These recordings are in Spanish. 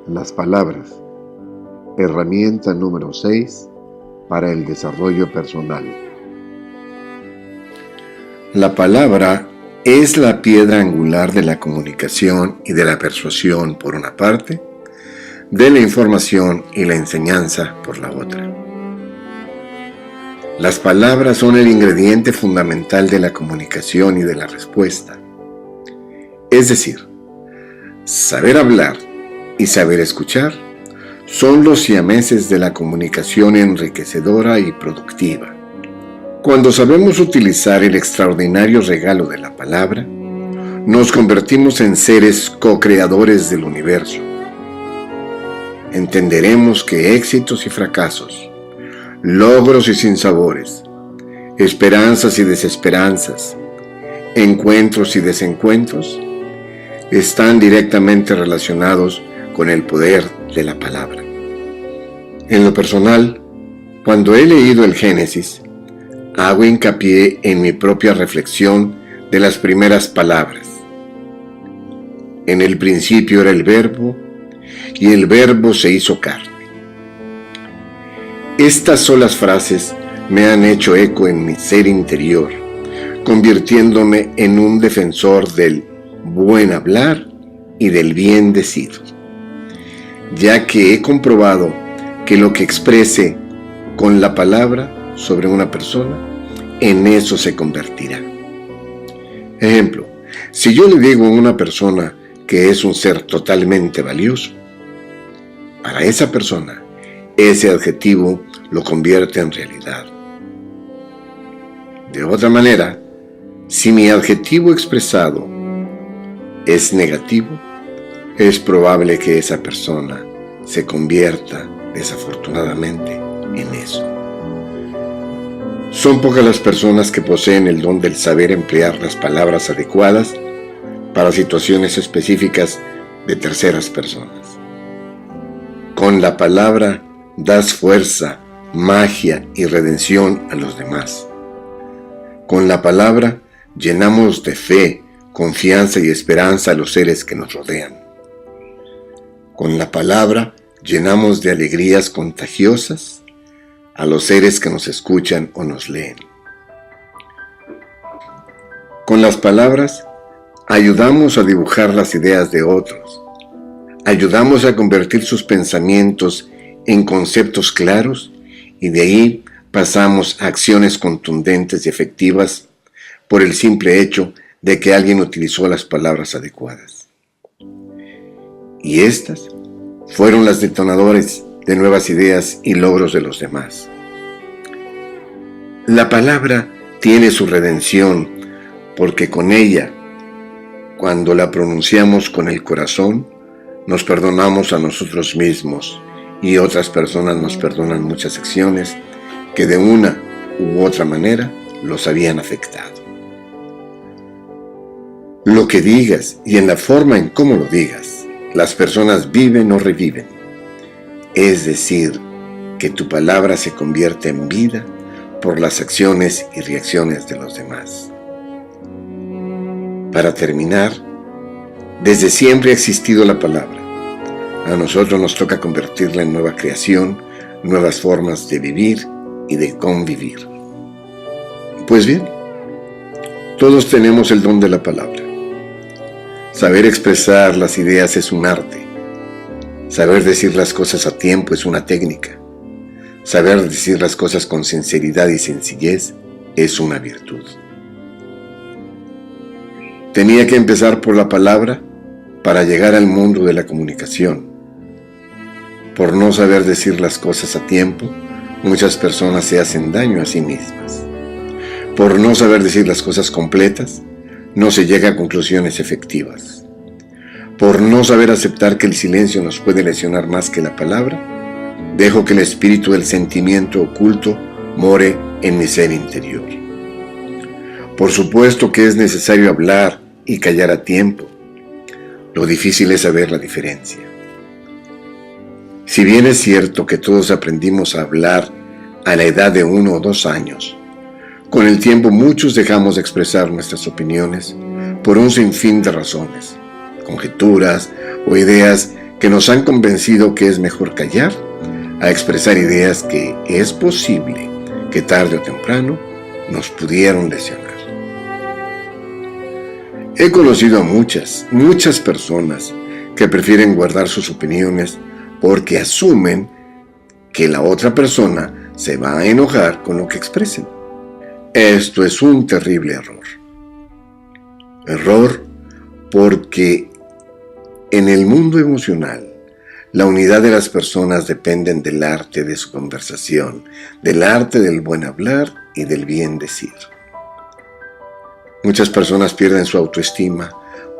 Las palabras, herramienta número 6 para el desarrollo personal. La palabra es la piedra angular de la comunicación y de la persuasión por una parte, de la información y la enseñanza por la otra. Las palabras son el ingrediente fundamental de la comunicación y de la respuesta. Es decir, saber hablar y saber escuchar son los siameses de la comunicación enriquecedora y productiva. Cuando sabemos utilizar el extraordinario regalo de la palabra, nos convertimos en seres co-creadores del universo. Entenderemos que éxitos y fracasos, logros y sinsabores, esperanzas y desesperanzas, encuentros y desencuentros, están directamente relacionados con el poder de la palabra. En lo personal, cuando he leído el Génesis, hago hincapié en mi propia reflexión de las primeras palabras. En el principio era el Verbo, y el Verbo se hizo carne. Estas solas frases me han hecho eco en mi ser interior, convirtiéndome en un defensor del buen hablar y del bien decir, ya que he comprobado que lo que exprese con la palabra sobre una persona, en eso se convertirá. Ejemplo, si yo le digo a una persona que es un ser totalmente valioso, para esa persona, ese adjetivo lo convierte en realidad. De otra manera, si mi adjetivo expresado es negativo, es probable que esa persona se convierta, desafortunadamente, en eso. Son pocas las personas que poseen el don del saber emplear las palabras adecuadas para situaciones específicas de terceras personas. Con la palabra das fuerza, magia y redención a los demás. Con la palabra llenamos de fe, confianza y esperanza a los seres que nos rodean. Con la palabra llenamos de alegrías contagiosas a los seres que nos escuchan o nos leen. Con las palabras ayudamos a dibujar las ideas de otros. Ayudamos a convertir sus pensamientos en conceptos claros y de ahí pasamos a acciones contundentes y efectivas por el simple hecho de que alguien utilizó las palabras adecuadas. Y estas fueron las detonadores de nuevas ideas y logros de los demás. La palabra tiene su redención porque con ella, cuando la pronunciamos con el corazón, nos perdonamos a nosotros mismos y otras personas nos perdonan muchas acciones que de una u otra manera los habían afectado. Lo que digas y en la forma en cómo lo digas, las personas viven o reviven. Es decir, que tu palabra se convierte en vida por las acciones y reacciones de los demás. Para terminar, desde siempre ha existido la palabra. A nosotros nos toca convertirla en nueva creación, nuevas formas de vivir y de convivir. Pues bien, todos tenemos el don de la palabra. Saber expresar las ideas es un arte. Saber decir las cosas a tiempo es una técnica. Saber decir las cosas con sinceridad y sencillez es una virtud. Tenía que empezar por la palabra para llegar al mundo de la comunicación. Por no saber decir las cosas a tiempo, muchas personas se hacen daño a sí mismas. Por no saber decir las cosas completas, no se llega a conclusiones efectivas. Por no saber aceptar que el silencio nos puede lesionar más que la palabra, dejo que el espíritu del sentimiento oculto more en mi ser interior. Por supuesto que es necesario hablar y callar a tiempo. Lo difícil es saber la diferencia. Si bien es cierto que todos aprendimos a hablar a la edad de 1 o 2 años, con el tiempo muchos dejamos de expresar nuestras opiniones por un sinfín de razones, conjeturas o ideas que nos han convencido que es mejor callar a expresar ideas que es posible que tarde o temprano nos pudieron lesionar. He conocido a muchas personas que prefieren guardar sus opiniones porque asumen que la otra persona se va a enojar con lo que expresen. Esto es un terrible error. Error porque en el mundo emocional, la unidad de las personas dependen del arte de su conversación, del arte del buen hablar y del bien decir. Muchas personas pierden su autoestima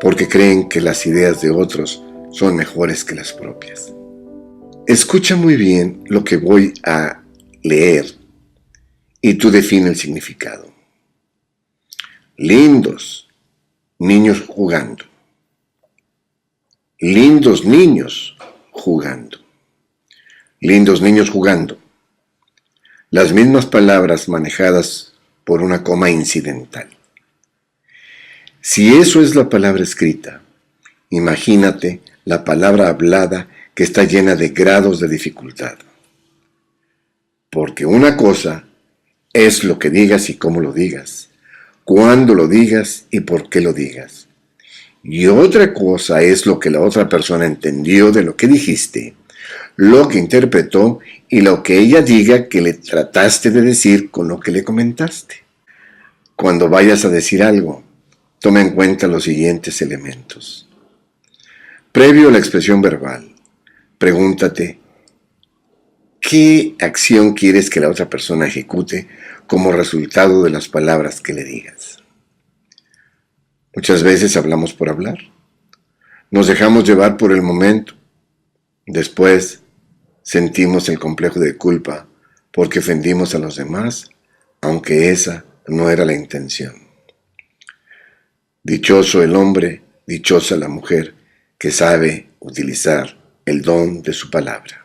porque creen que las ideas de otros son mejores que las propias. Escucha muy bien lo que voy a leer y tú define el significado. Lindos niños jugando. Lindos niños jugando. Lindos niños jugando. Las mismas palabras manejadas por una coma incidental. Si eso es la palabra escrita, imagínate la palabra hablada que está llena de grados de dificultad. Porque una cosa es lo que digas y cómo lo digas, cuándo lo digas y por qué lo digas. Y otra cosa es lo que la otra persona entendió de lo que dijiste, lo que interpretó y lo que ella diga que le trataste de decir con lo que le comentaste. Cuando vayas a decir algo, toma en cuenta los siguientes elementos. Previo a la expresión verbal, pregúntate, ¿qué acción quieres que la otra persona ejecute como resultado de las palabras que le digas? Muchas veces hablamos por hablar. Nos dejamos llevar por el momento. Después sentimos el complejo de culpa porque ofendimos a los demás, aunque esa no era la intención. Dichoso el hombre, dichosa la mujer que sabe utilizar el don de su palabra.